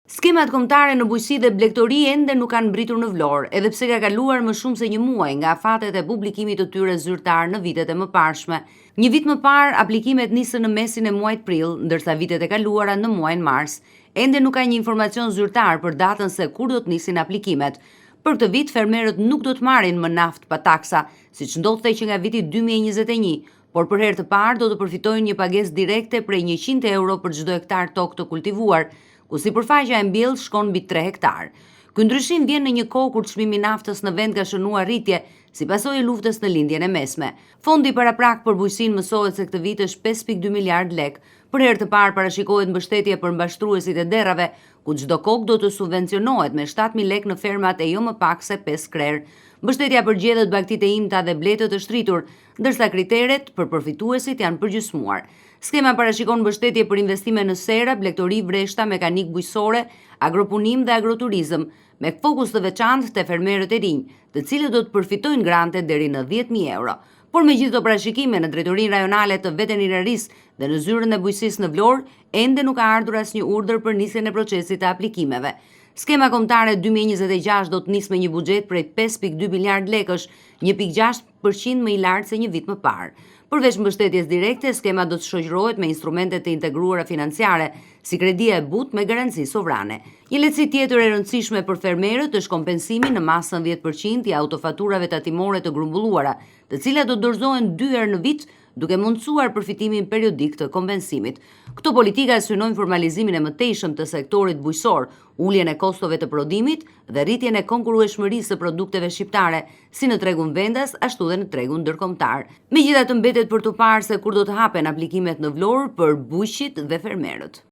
Skemat kombëtare në bujqësi dhe blegtori ende nuk kanë mbritur në vlorë, edhe pse ka kaluar më shumë se një muaj nga fatet e publikimit të tyre zyrtar në vitet e mëparshme. Një vit më parë, aplikimet nisën në mesin e muajit prill, ndërsa vitet e kaluara në muajin mars. Ende nuk ka një informacion zyrtar për datën se kur do të nisin aplikimet. Për këtë vit, fermerët nuk do të marrin më naftë pa taksa, siç ndodhte që nga viti 2021, por për herë të parë do të përfitojnë një pagesë direkte prej 100 euro për çdo hektar tokë të kultivuar, ku sipërfaqja e mbjellë shkon mbi 3 hektar. Ky ndryshim vjen në një kohë kur çmimi i naftës në vend ka shënuar rritje si pasojë e luftës në lindjen e mesme. Fondi paraprak për bujqësinë mësohet se këtë vit është 5.2 miliard lek. Për herë të parë parashikohet mbështetje për mbashtruesit e derrave, ku çdo kokë do të subvencionohet me 7.000 lek në fermat e jo më pak se 5 krerë. Mbështetja përgjedhet bagtitë e imta dhe bletët të shtritur, ndërsa kriteret për përfituesit janë përgjysmuar. Skema parashikon mbështetje për investime në sera, blegtori, vreshta, mekanik bujqësore, agropunim dhe agroturizëm, me fokus të veçantë te fermerët e rinj, të cilët do të përfitojnë grante deri në 10.000 euro. Por me gjithë të parashikime në drejtorinë rajonale të veterinariisë dhe në zyrën e bujqësisë në Vlorë, ende nuk ka ardhur asnjë urdhër për nisjen e procesit të aplikimeve. Skema kombëtare 2026 do të nisë me një buxhet prej 5.2 miliard lekësh, 1.6% më i lartë se një vit më parë. Përveç mbështetjes direkte, skema do të shoqërohet me instrumente të integruara financiare, si kredia e butë me garanci sovrane. Një lehtësi tjetër e rëndësishme për fermerët është kompensimi në masën 10% i autofaturave tatimore të grumbulluara, të cilat do dorëzohen 2 herë në vit, duke mundësuar përfitimin periodik të kompensimit. Këto politika synojnë formalizimin e mëtejshëm të sektorit bujqësor, uljen e kostove të prodhimit dhe rritjen e konkurrueshmërisë së produkteve shqiptare, si në tregun vendas, ashtu dhe në tregun ndërkombëtar. Megjithatë, mbetet për të parë se kur do të hapen aplikimet në Vlorë për bujqit dhe fermerët.